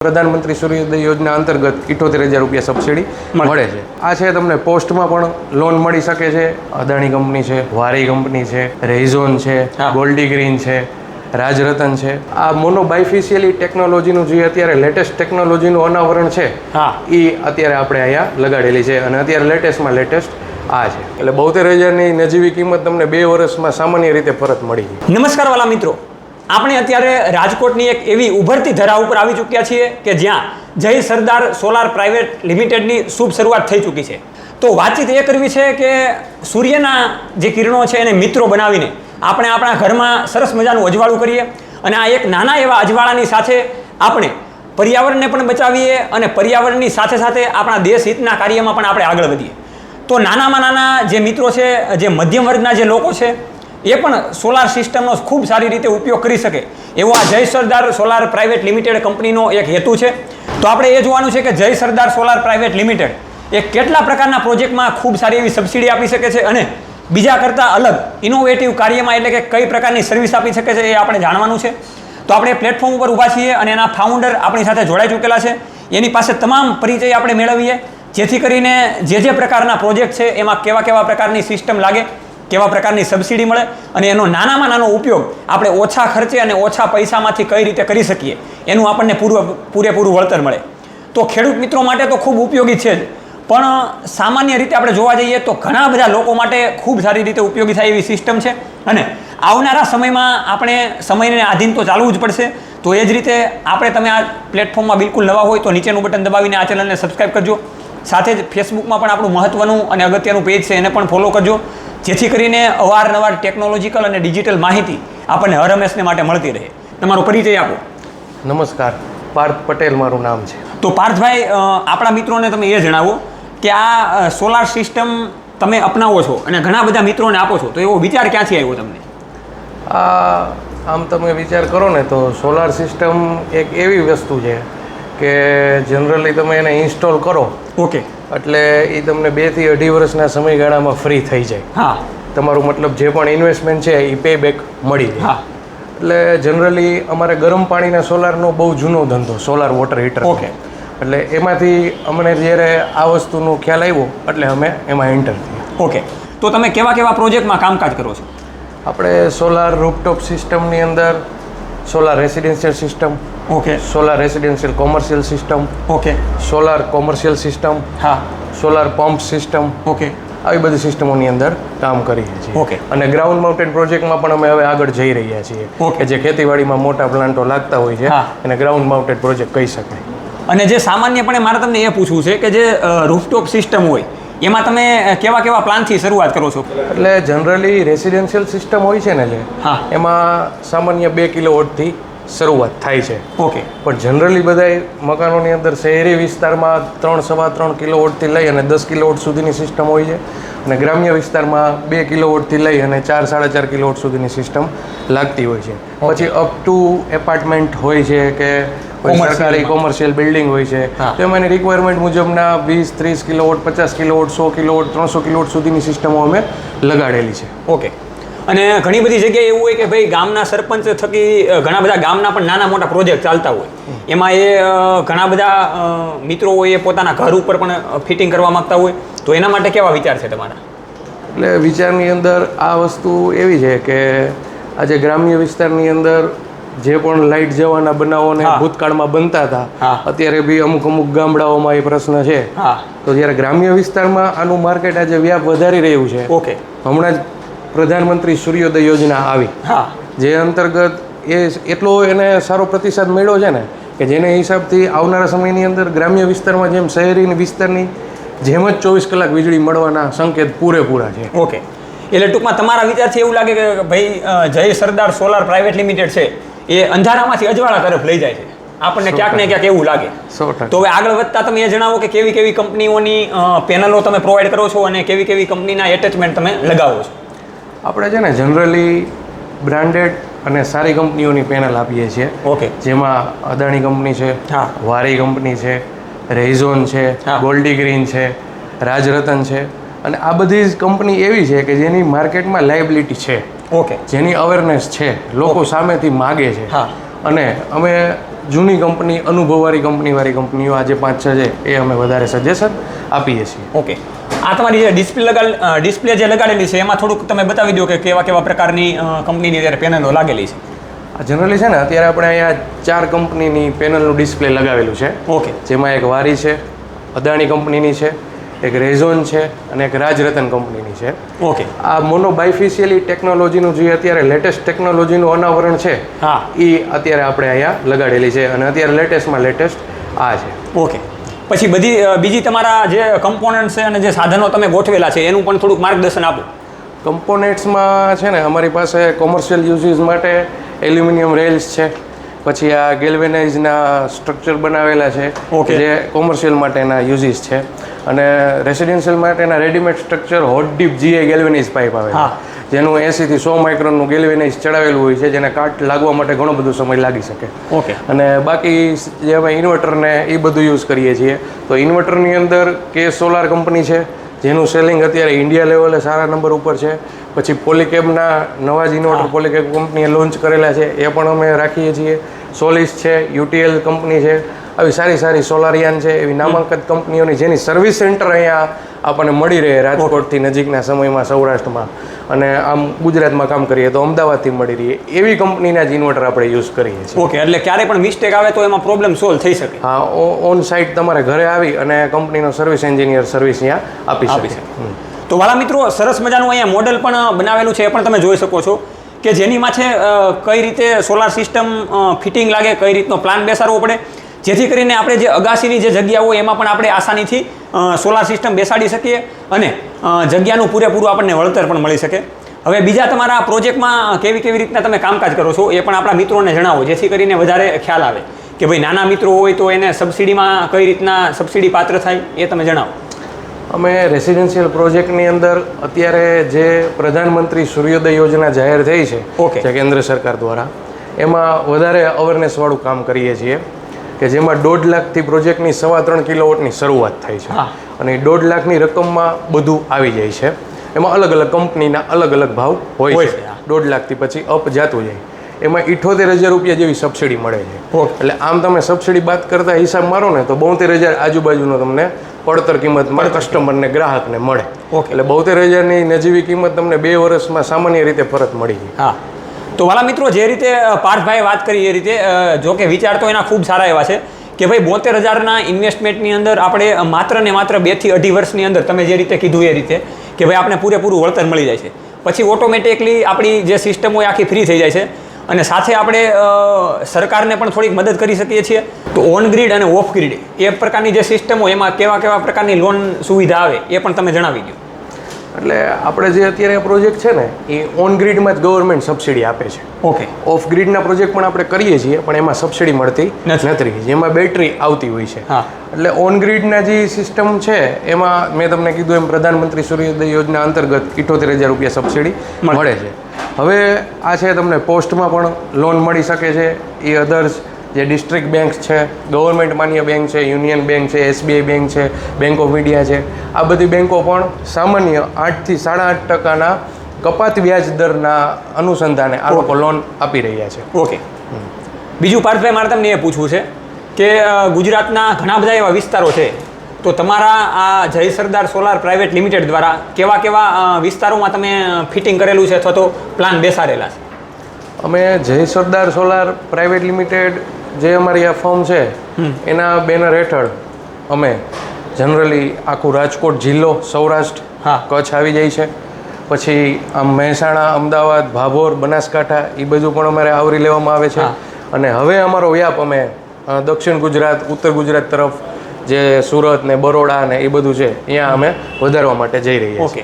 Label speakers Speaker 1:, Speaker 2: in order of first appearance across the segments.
Speaker 1: પ્રધાનમંત્રી સૂર્યોદય યોજના અંતર્ગત 78,000 રૂપિયા સબસિડી મળે છે. આ છે તમને પોસ્ટમાં પણ લોન મળી શકે છે. અદાણી કંપની છે, વારી કંપની છે, રેઝોન છે, ગોલ્ડી ગ્રીન છે, રાજરતન છે. આ મોનો બાયફેશિયલી ટેકનોલોજીનું જે અત્યારે લેટેસ્ટ ટેકનોલોજીનું અનાવરણ છે એ અત્યારે આપણે અહીંયા લગાડેલી છે અને અત્યારે લેટેસ્ટમાં લેટેસ્ટ આ છે. એટલે 72,000ની નજીવી કિંમત તમને 2 વર્ષમાં સામાન્ય રીતે પરત મળી ગઈ.
Speaker 2: નમસ્કાર વાલા મિત્રો, આપણે અત્યારે રાજકોટની એક એવી ઉભરતી ધરા ઉપર આવી ચૂક્યા છીએ કે જ્યાં જય સરદાર સોલાર પ્રાઇવેટ લિમિટેડની શુભ શરૂઆત થઈ ચૂકી છે. તો વાતચીત એ કરવી છે કે સૂર્યના જે કિરણો છે એને મિત્રો બનાવીને આપણે આપણા ઘરમાં સરસ મજાનું અજવાળું કરીએ અને આ એક નાના એવા અજવાળાની સાથે આપણે પર્યાવરણને પણ બચાવીએ અને પર્યાવરણની સાથે સાથે આપણા દેશ હિતના કાર્યમાં પણ આપણે આગળ વધીએ. તો નાનામાં નાના જે મિત્રો છે, જે મધ્યમ વર્ગના જે લોકો છે, એ પણ સોલાર સિસ્ટમનો ખૂબ સારી રીતે ઉપયોગ કરી શકે એવો આ જય સરદાર સોલાર પ્રાઇવેટ લિમિટેડ કંપનીનો એક હેતુ છે. તો આપણે એ જોવાનું છે કે જય સરદાર સોલાર પ્રાઇવેટ લિમિટેડ એ કેટલા પ્રકારના પ્રોજેક્ટમાં ખૂબ સારી એવી સબસિડી આપી શકે છે અને બીજા કરતાં અલગ ઇનોવેટિવ કાર્યમાં એટલે કે કઈ પ્રકારની સર્વિસ આપી શકે છે એ આપણે જાણવાનું છે. તો આપણે પ્લેટફોર્મ ઉપર ઊભા છીએ અને એના ફાઉન્ડર આપણી સાથે જોડાઈ ચૂકેલા છે. એની પાસે તમામ પરિચય આપણે મેળવીએ જેથી કરીને જે પ્રકારના પ્રોજેક્ટ છે એમાં કેવા કેવા પ્રકારની સિસ્ટમ લાગે, કેવા પ્રકારની સબસિડી મળે અને એનો નાનામાં નાનો ઉપયોગ આપણે ઓછા ખર્ચે અને ઓછા પૈસામાંથી કઈ રીતે કરી શકીએ એનું આપણને પૂરેપૂરું વળતર મળે. તો ખેડૂત મિત્રો માટે તો ખૂબ ઉપયોગી છે જ, પણ સામાન્ય રીતે આપણે જોવા જઈએ તો ઘણા બધા લોકો માટે ખૂબ સારી રીતે ઉપયોગી થાય એવી સિસ્ટમ છે અને આવનારા સમયમાં આપણે સમયને આધીન તો ચાલવું જ પડશે. તો એ જ રીતે તમે આ પ્લેટફોર્મમાં બિલકુલ નવા હોય તો નીચેનું બટન દબાવીને આ ચેનલને સબસ્ક્રાઈબ કરજો. સાથે જ ફેસબુકમાં પણ આપણું મહત્ત્વનું અને અગત્યનું પેજ છે એને પણ ફોલો કરજો જેથી કરીને અવારનવાર ટેકનોલોજીકલ અને ડિજિટલ માહિતી આપણને હર હંમેશને માટે મળતી રહે. તમારો પરિચય આપો.
Speaker 1: નમસ્કાર, પાર્થ પટેલ મારું નામ છે.
Speaker 2: તો પાર્થભાઈ, આપણા મિત્રોને તમે એ જણાવો કે આ સોલાર સિસ્ટમ તમે અપનાવો છો અને ઘણા બધા મિત્રોને આપો છો, તો એવો વિચાર ક્યાંથી આવ્યો તમને?
Speaker 1: આમ તમે વિચાર કરો ને તો સોલાર સિસ્ટમ એક એવી વસ્તુ છે કે જનરલી તમે એને ઇન્સ્ટોલ કરો
Speaker 2: ઓકે
Speaker 1: એટલે એ તમને 2 થી 2.5 વર્ષના સમયગાળામાં ફ્રી થઈ જાય.
Speaker 2: હા,
Speaker 1: તમારું મતલબ જે પણ ઇન્વેસ્ટમેન્ટ છે એ પે બેક મળી જાય.
Speaker 2: હા,
Speaker 1: એટલે જનરલી અમારે ગરમ પાણીના સોલારનો બહુ જૂનો ધંધો, સોલાર વોટર હીટર.
Speaker 2: ઓકે.
Speaker 1: એટલે એમાંથી અમને જ્યારે આ વસ્તુનો ખ્યાલ આવ્યો એટલે અમે એમાં એન્ટર થયા.
Speaker 2: ઓકે. તો તમે કેવા કેવા પ્રોજેક્ટમાં કામકાજ કરો છો?
Speaker 1: આપણે સોલાર રૂફટોપ સિસ્ટમની અંદર solar residential system,
Speaker 2: okay,
Speaker 1: solar residential commercial system,
Speaker 2: okay,
Speaker 1: solar commercial system,
Speaker 2: હા,
Speaker 1: સોલાર પંપ સિસ્ટમ,
Speaker 2: ઓકે,
Speaker 1: આવી બધી સિસ્ટમોની અંદર કામ કરીએ છીએ.
Speaker 2: ઓકે.
Speaker 1: અને ગ્રાઉન્ડ માઉન્ટેડ પ્રોજેક્ટમાં પણ અમે હવે આગળ જઈ રહ્યા છીએ કે જે ખેતીવાડીમાં મોટા પ્લાન્ટો લાગતા હોય છે એને ગ્રાઉન્ડ માઉન્ટેડ પ્રોજેક્ટ કહી શકાય.
Speaker 2: અને જે સામાન્યપણે મારે તમને એ પૂછવું છે કે જે રૂફટોપ સિસ્ટમ હોય એમાં તમે કેવા કેવા પ્લાનથી શરૂઆત કરો છો?
Speaker 1: એટલે જનરલી રેસિડેન્શિયલ સિસ્ટમ હોય છે ને જે એમાં સામાન્ય 2 કિલોવોટથી શરૂઆત થાય છે.
Speaker 2: ઓકે.
Speaker 1: પણ જનરલી બધા મકાનોની અંદર શહેરી વિસ્તારમાં 3-3.5 કિલોવોટથી લઈ અને 10 કિલોવોટ સુધીની સિસ્ટમ હોય છે અને ગ્રામ્ય વિસ્તારમાં 2 કિલોવોટથી લઈ અને 4-4.5 કિલોવોટ સુધીની સિસ્ટમ લાગતી હોય છે. પછી અપ ટુ એપાર્ટમેન્ટ હોય છે કે સરકારી કોમર્શિયલ બિલ્ડિંગ હોય છે તો એમાંની રિક્વાયરમેન્ટ મુજબના 20-30 કિલોવોટ, 50 કિલોવોટ, 100 કિલોવોટ, 300 કિલોવોટ સુધીની સિસ્ટમો અમે લગાડેલી છે.
Speaker 2: ઓકે. અને ઘણી બધી જગ્યાએ એવું હોય કે ભાઈ ગામના સરપંચ થકી ઘણા બધા ગામના પણ નાના મોટા પ્રોજેક્ટ ચાલતા હોય, એમાં એ ઘણા બધા મિત્રો હોય એ પોતાના ઘર ઉપર પણ ફિટિંગ કરવા માંગતા હોય, તો એના માટે કેવા વિચાર છે તમારા?
Speaker 1: એટલે વિચારની અંદર આ વસ્તુ એવી છે કે આજે ગ્રામ્ય વિસ્તારની અંદર જે પણ લાઇટ જવાના બનાવોને ભૂતકાળમાં બનતા હતા અત્યારે બી અમુક ગામડાઓમાં એ પ્રશ્ન છે. તો જ્યારે ગ્રામ્ય વિસ્તારમાં આનું માર્કેટ આજે વ્યાપ વધારી રહ્યું છે.
Speaker 2: ઓકે.
Speaker 1: હમણાં જ પ્રધાનમંત્રી સૂર્યોદય યોજના આવી જે અંતર્ગત એટલો એને સારો પ્રતિસાદ મળ્યો છે ને કે જેને હિસાબથી આવનારા સમયની અંદર ગ્રામ્ય વિસ્તારમાં જેમ શહેરી વિસ્તારની જેમ જ 24 કલાક વીજળી મળવાના સંકેત પૂરેપૂરા છે.
Speaker 2: ઓકે. એટલે ટૂંકમાં તમારા વિચારથી એવું લાગે કે ભાઈ જય સરદાર સોલાર પ્રાઇવેટ લિમિટેડ છે એ અંધારામાંથી અજવાળા તરફ લઈ જાય છે, આપણને ક્યાંક ને ક્યાંક એવું લાગે.
Speaker 1: 100%.
Speaker 2: તો હવે આગળ વધતા તમે એ જણાવો કે કેવી કેવી કંપનીઓની પેનલો તમે પ્રોવાઈડ કરો છો અને કેવી કેવી કંપનીના એટેચમેન્ટ તમે લગાવો છો?
Speaker 1: આપણે છે ને જનરલી બ્રાન્ડેડ અને સારી કંપનીઓની પેનલ આપીએ છીએ.
Speaker 2: ઓકે.
Speaker 1: જેમાં અદાણી કંપની છે, વારી કંપની છે, રેઝોન છે, ગોલ્ડી ગ્રીન છે, રાજરતન છે અને આ બધી જ કંપની એવી છે કે જેની માર્કેટમાં લાયબિલિટી છે. ઓકે. જેની અવેરનેસ છે, લોકો સામેથી માગે છે અને અમે જૂની કંપની, અનુભવવાળી કંપનીવાળી કંપનીઓ આ જે 5-6 છે એ અમે વધારે સજેશન આપીએ છીએ.
Speaker 2: ઓકે, આ તમારી જે ડિસ્પ્લે જે લગાડેલી છે એમાં થોડુંક તમે બતાવી દો કે કેવા કેવા પ્રકારની કંપનીની અત્યારે પેનલો લાગેલી છે.
Speaker 1: જનરલી છે ને અત્યારે આપણે અહીંયા 4 કંપનીની પેનલનું ડિસ્પ્લે લગાવેલું છે.
Speaker 2: ઓકે,
Speaker 1: જેમાં એક વારી છે, અદાણી કંપનીની છે, એક રેઝોન છે અને એક રાજરતન કંપનીની છે.
Speaker 2: ઓકે,
Speaker 1: આ મોનો બાયફેશિયલી ટેકનોલોજીનું જે અત્યારે લેટેસ્ટ ટેકનોલોજીનું અનાવરણ છે
Speaker 2: હા,
Speaker 1: એ અત્યારે આપણે અહીંયા લગાડેલી છે અને અત્યારે લેટેસ્ટમાં લેટેસ્ટ આ છે.
Speaker 2: ઓકે. પછી બીજી તમારા જે કમ્પોનન્ટ છે અને જે સાધનો તમે ગોઠવેલા છે એનું પણ થોડુંક માર્ગદર્શન આપો.
Speaker 1: કમ્પોનેન્ટ્સમાં છે ને અમારી પાસે કોમર્શિયલ યુઝિસ માટે એલ્યુમિનિયમ રેલ્સ છે, પછી આ ગેલ્વેનાઇઝના સ્ટ્રક્ચર બનાવેલા છે
Speaker 2: Okay.
Speaker 1: જે કોમર્શિયલ માટેના યુઝિસ છે અને રેસિડેન્શિયલ માટેના readymade structure hot deep GI galvanise pipe આવે
Speaker 2: હા.
Speaker 1: છે જેનું 80 થી 100 માઇક્રોનનું ગેલ્વેનાઇઝ ચડાવેલું હોય છે જેને કાટ લાગવા માટે ઘણો બધો સમય લાગી શકે.
Speaker 2: ઓકે,
Speaker 1: અને બાકી જે અમે ઇન્વર્ટરને એ બધું યુઝ કરીએ છીએ તો ઇન્વર્ટરની અંદર કે સોલાર કંપની છે જેનું સેલિંગ અત્યારે ઇન્ડિયા લેવલે સારા નંબર ઉપર છે. પછી પોલીકેબના નવા જ ઇન્વર્ટર પોલીકેબ કંપનીએ લોન્ચ કરેલા છે એ પણ અમે રાખીએ છીએ. સોલિસ છે, યુટીએલ કંપની છે, આવી સારી સોલારિયાન છે, એવી નામાંકિત કંપનીઓની જેની સર્વિસ સેન્ટર અહીંયા આપણને મળી રહે રાજકોટથી નજીકના સમયમાં સૌરાષ્ટ્રમાં અને આમ ગુજરાતમાં કામ કરીએ તો અમદાવાદથી મળી રહીએ એવી કંપનીના જ ઇન્વર્ટર આપણે યુઝ કરીએ છીએ.
Speaker 2: ઓકે. એટલે ક્યારે પણ મિસ્ટેક આવે તો એમાં પ્રોબ્લેમ સોલ્વ થઈ શકે.
Speaker 1: હા, ઓન સાઇટ તમારે ઘરે આવી અને કંપનીનો સર્વિસ એન્જિનિયર સર્વિસ અહીંયા આપી
Speaker 2: આપી
Speaker 1: શકે.
Speaker 2: તો વાલા મિત્રો, સરસ મજાનું અહીંયા મોડેલ પણ બનાવેલું છે, એ પણ તમે જોઈ શકો છો કે જેની માથે કઈ રીતે સોલાર સિસ્ટમ ફિટિંગ લાગે, કઈ રીતનો પ્લાન બેસાડવો પડે, જેથી કરીને આપણે જે અગાસીની જે જગ્યા હોય એમાં પણ આપણે આસાનીથી સોલાર સિસ્ટમ બેસાડી શકીએ અને જગ્યાનું પૂરેપૂરું આપણને વળતર પણ મળી શકે. હવે બીજા તમારા પ્રોજેક્ટમાં કેવી રીતના તમે કામકાજ કરો છો એ પણ આપણા મિત્રોને જણાવો, જેથી કરીને વધારે ખ્યાલ આવે કે ભાઈ નાના મિત્રો હોય તો એને સબસિડીમાં કઈ રીતના સબસિડી પાત્ર થાય એ તમે જણાવો.
Speaker 1: અમે રેસિડેન્શિયલ પ્રોજેક્ટની અંદર અત્યારે જે પ્રધાનમંત્રી સૂર્યોદય યોજના જાહેર થઈ છે
Speaker 2: Okay.
Speaker 1: જે કેન્દ્ર સરકાર દ્વારા, એમાં વધારે અવેરનેસવાળું કામ કરીએ છીએ કે જેમાં 1.5 લાખથી પ્રોજેક્ટની 3.25 કિલોવોટની શરૂઆત થાય છે.
Speaker 2: હા.
Speaker 1: અને એ 1.5 લાખની રકમમાં બધું આવી જાય છે. એમાં અલગ અલગ કંપનીના અલગ અલગ ભાવ હોય
Speaker 2: હોય
Speaker 1: છે.
Speaker 2: છે, હા.
Speaker 1: 1.5 લાખથી પછી અપ જાતું જાય. એમાં 78,000 રૂપિયા જેવી સબસિડી મળે છે.
Speaker 2: Okay.
Speaker 1: એટલે આમ તમે સબસિડી બાદ કરતા હિસાબ મારો ને તો 72,000 આજુબાજુનો તમને પડતર કિંમતમાં કસ્ટમરને ગ્રાહકને મળે.
Speaker 2: Okay.
Speaker 1: એટલે 72,000ની નજીવી કિંમત તમને 2 વર્ષમાં સામાન્ય રીતે પરત મળી જાય.
Speaker 2: હા, તો વાલા મિત્રો, જે રીતે પાર્થભાઈએ વાત કરી એ રીતે જો કે વિચાર તો એના ખૂબ સારા એવા છે કે ભાઈ 72,000ના ઇન્વેસ્ટમેન્ટની અંદર આપણે માત્ર ને માત્ર 2 થી 2.5 વર્ષની અંદર તમે જે રીતે કીધું એ રીતે કે ભાઈ આપણે પૂરેપૂરું વળતર મળી જાય છે. પછી ઓટોમેટિકલી આપણી જે સિસ્ટમ હોય આખી ફ્રી થઈ જાય છે અને સાથે આપણે સરકારને પણ થોડીક મદદ કરી શકીએ છીએ. તો ઓન ગ્રીડ અને ઓફ ગ્રીડ એ પ્રકારની જે સિસ્ટમ હોય એમાં કેવા પ્રકારની લોન સુવિધા આવે એ પણ તમે જણાવી દો.
Speaker 1: એટલે આપણે જે અત્યારે પ્રોજેક્ટ છે ને એ ઓન ગ્રીડમાં જ ગવર્મેન્ટ સબસિડી આપે છે.
Speaker 2: ઓકે,
Speaker 1: ઓફ ગ્રીડના પ્રોજેક્ટ પણ આપણે કરીએ છીએ પણ એમાં સબસિડી મળતી નથી, જેમાં બેટરી આવતી હોય છે.
Speaker 2: હા.
Speaker 1: એટલે ઓન ગ્રીડના જે સિસ્ટમ છે એમાં મેં તમને કીધું એમ પ્રધાનમંત્રી સૂર્યોદય યોજના અંતર્ગત 78,000 રૂપિયા સબસિડી મળે છે. હવે આ છે તમને પોસ્ટમાં પણ લોન મળી શકે છે. એ અધર્સ જે ડિસ્ટ્રિક્ટ બેંક છે, ગવર્મેન્ટ માન્ય બેંક છે, યુનિયન બેંક છે, એસબીઆઈ બેંક છે, બેંક ઓફ ઇન્ડિયા છે, આ બધી બેંકો પણ સામાન્ય 8 થી 8.5% કપાત વ્યાજ દરના અનુસંધાને આ લોકો લોન આપી રહ્યા છે.
Speaker 2: ઓકે. બીજું પાર્થભાઈ, મારે તમને એ પૂછવું છે કે ગુજરાતના ઘણા બધા એવા વિસ્તારો છે, તો તમારા આ જય સરદાર સોલાર પ્રાઇવેટ લિમિટેડ દ્વારા કેવા વિસ્તારોમાં તમે ફિટિંગ કરેલું છે અથવા તો પ્લાન બેસાડેલા છે?
Speaker 1: અમે જય સરદાર સોલાર પ્રાઇવેટ લિમિટેડ જે અમારી આ ફર્મ છે એના બેનર હેઠળ અમે જનરલી આખું રાજકોટ જિલ્લો, સૌરાષ્ટ્ર,
Speaker 2: હા.
Speaker 1: કચ્છ આવી જાય છે. પછી આમ મહેસાણા, અમદાવાદ, ભાભોર, બનાસકાંઠા એ બધું પણ અમારે આવરી લેવામાં આવે છે.
Speaker 2: હા.
Speaker 1: અને હવે અમારો વ્યાપ અમે દક્ષિણ ગુજરાત, ઉત્તર ગુજરાત તરફ જે સુરત ને બરોડા ને એ બધું છે અહીંયા અમે વધારવા માટે જઈ રહ્યા છીએ.
Speaker 2: ઓકે.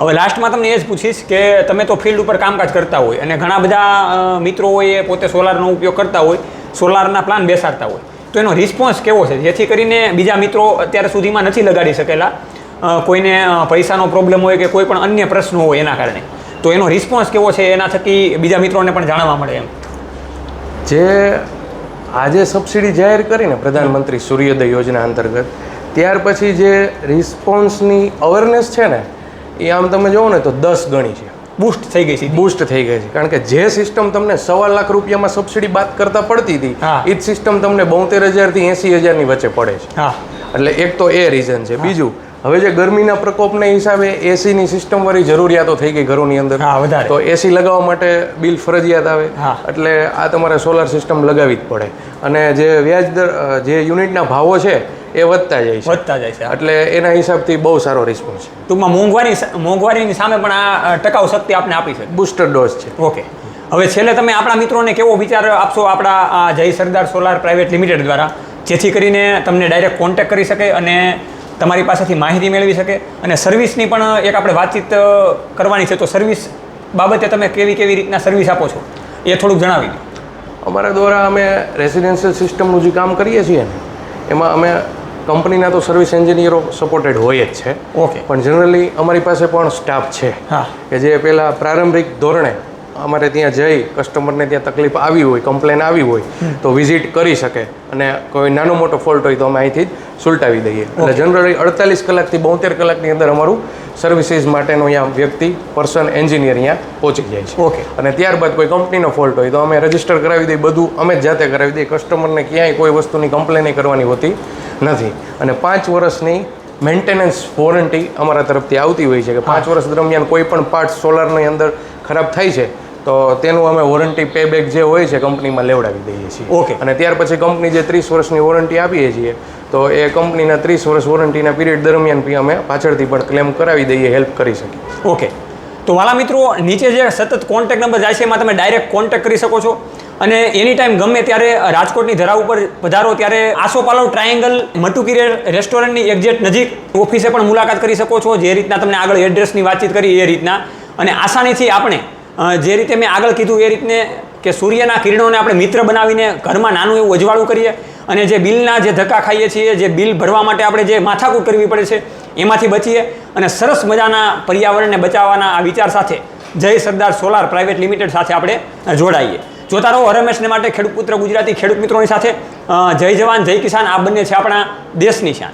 Speaker 2: હવે લાસ્ટમાં તમને એ જ પૂછીશ કે તમે તો ફિલ્ડ ઉપર કામકાજ કરતા હોય અને ઘણા બધા મિત્રો હોય એ પોતે સોલારનો ઉપયોગ કરતા હોય, સોલારના પ્લાન બેસાડતા હોય, તો એનો રિસ્પોન્સ કેવો છે જેથી કરીને બીજા મિત્રો અત્યાર સુધીમાં નથી લગાડી શકેલા, કોઈને પૈસાનો પ્રોબ્લેમ હોય કે કોઈ પણ અન્ય પ્રશ્નો હોય એના કારણે, તો એનો રિસ્પોન્સ કેવો છે એના થકી બીજા મિત્રોને પણ જાણવા મળે એમ?
Speaker 1: જે આજે સબસિડી જાહેર કરીને પ્રધાનમંત્રી સૂર્યોદય યોજના અંતર્ગત, ત્યાર પછી જે રિસ્પોન્સની અવેરનેસ છે ને એ આમ તમે જુઓ ને તો 10 ગણી છે.
Speaker 2: બૂસ્ટ થઈ ગઈ છે.
Speaker 1: બૂસ્ટ થઈ ગઈ છે, કારણ કે જે સિસ્ટમ તમને 1.25 લાખ રૂપિયામાં સબસિડી બાદ કરતા પડતી હતી
Speaker 2: હા.
Speaker 1: એ જ સિસ્ટમ તમને 72,000 થી 80,000 ની વચ્ચે પડે છે.
Speaker 2: હા
Speaker 1: એટલે એક તો એ રીઝન છે. બીજું, હવે જે ગરમીના પ્રકોપને હિસાબે એસીની સિસ્ટમ વાળી જરૂરિયાતો થઈ ગઈ ઘરોની અંદર,
Speaker 2: હા વધારે.
Speaker 1: તો એસી લગાવવા માટે બિલ ફરજિયાત આવે.
Speaker 2: હા.
Speaker 1: એટલે આ તમારે સોલાર સિસ્ટમ લગાવવી જ પડે. અને જે વ્યાજ દર, જે યુનિટના ભાવો છે એ વધતા જાય છે.
Speaker 2: વધતા જાય છે.
Speaker 1: એટલે એના હિસાબથી બહુ સારો રિસ્પોન્સ છે.
Speaker 2: ટૂંકમાં મોંઘવારીની સામે પણ આ ટકાઉ શક્તિ આપને આપી શકે.
Speaker 1: બુસ્ટર ડોઝ છે.
Speaker 2: ઓકે, હવે છેલ્લે તમે આપણા મિત્રોને કેવો વિચાર આપશો આપણા આ જય સરદાર સોલાર પ્રાઇવેટ લિમિટેડ દ્વારા, જેથી કરીને તમને ડાયરેક્ટ કોન્ટેક્ટ કરી શકે અને તમારી પાસેથી માહિતી મેળવી શકે, અને સર્વિસની પણ એક આપણે વાતચીત કરવાની છે. તો સર્વિસ બાબતે તમે કેવી રીતના સર્વિસ આપો છો એ થોડુંક જણાવી દો.
Speaker 1: અમારા દ્વારા અમે રેસિડેન્શિયલ સિસ્ટમનું જે કામ કરીએ છીએ ને, એમાં અમે કંપનીના તો સર્વિસ એન્જિનિયરો સપોર્ટેડ હોય જ છે.
Speaker 2: ઓકે.
Speaker 1: પણ જનરલી અમારી પાસે પણ સ્ટાફ છે
Speaker 2: હા.
Speaker 1: કે જે પહેલાં પ્રારંભિક ધોરણે અમારે ત્યાં જઈ કસ્ટમરને ત્યાં તકલીફ આવી હોય, કમ્પ્લેન આવી હોય તો વિઝિટ કરી શકે, અને કોઈ નાનો મોટો ફોલ્ટ હોય તો અમે અહીંથી જ સુલટાવી દઈએ. એટલે જનરલી 48 કલાકથી 72 કલાકની અંદર અમારું સર્વિસીસ માટેનો અહીંયા વ્યક્તિ, પર્સન, એન્જિનિયર અહીંયા પહોંચી જાય છે.
Speaker 2: ઓકે.
Speaker 1: અને ત્યારબાદ કોઈ કંપનીનો ફોલ્ટ હોય તો અમે રજીસ્ટર કરાવી દઈએ, બધું અમે જ જાતે કરાવી દઈએ. કસ્ટમરને ક્યાંય કોઈ વસ્તુની કમ્પ્લેન કરવાની હોતી નથી. અને 5 વર્ષની મેન્ટેનન્સ વોરંટી અમારા તરફથી આવતી હોય છે કે 5 વર્ષ દરમિયાન કોઈ પણ પાર્ટ સોલારની અંદર ખરાબ થાય છે તો તેનું અમે વોરંટી પેબેક જે હોય છે કંપનીમાં લેવડાવી દઈએ છીએ.
Speaker 2: ઓકે.
Speaker 1: અને ત્યાર પછી કંપની જે 30 વર્ષની વોરંટી આપીએ છીએ તો એ કંપનીના 30 વર્ષ વોરંટીના પીરિયડ દરમિયાન બી અમે પાછળથી પણ ક્લેમ કરાવી દઈએ, હેલ્પ કરી શકીએ.
Speaker 2: ઓકે, તો વાલા મિત્રો, નીચે જે સતત કોન્ટેક્ટ નંબર જાય છે એમાં તમે ડાયરેક્ટ કોન્ટેક્ટ કરી શકો છો, અને એની ટાઈમ ગમે ત્યારે રાજકોટની ધરા ઉપર પધારો ત્યારે આસોપાલવ ટ્રાયેંગલ મટુકી રેસ્ટોરન્ટની એક્ઝેક્ટ નજીક ઓફિસે પણ મુલાકાત કરી શકો છો. જે રીતના તમને આગળ એડ્રેસની વાતચીત કરી એ રીતના, અને આસાનીથી આપણે જે રીતે મેં આગળ કીધું એ રીતને કે સૂર્યના કિરણોને આપણે મિત્ર બનાવીને ઘરમાં નાનું એવું અજવાળું કરીએ, અને જે બિલના જે ધક્કા ખાઈએ છીએ, જે બિલ ભરવા માટે આપણે જે માથાકૂટ કરવી પડે છે એમાંથી બચીએ, અને સરસ મજાના પર્યાવરણને બચાવવાના આ વિચાર સાથે જય સરદાર સોલાર પ્રાઇવેટ લિમિટેડ સાથે આપણે જોડાઈએ. જોતા રહો હરમેશને માટે ખેડૂત પુત્ર ગુજરાતી ખેડૂત મિત્રોની સાથે. જય જવાન જય કિસાન, આ બંને છે આપણા દેશની શાન.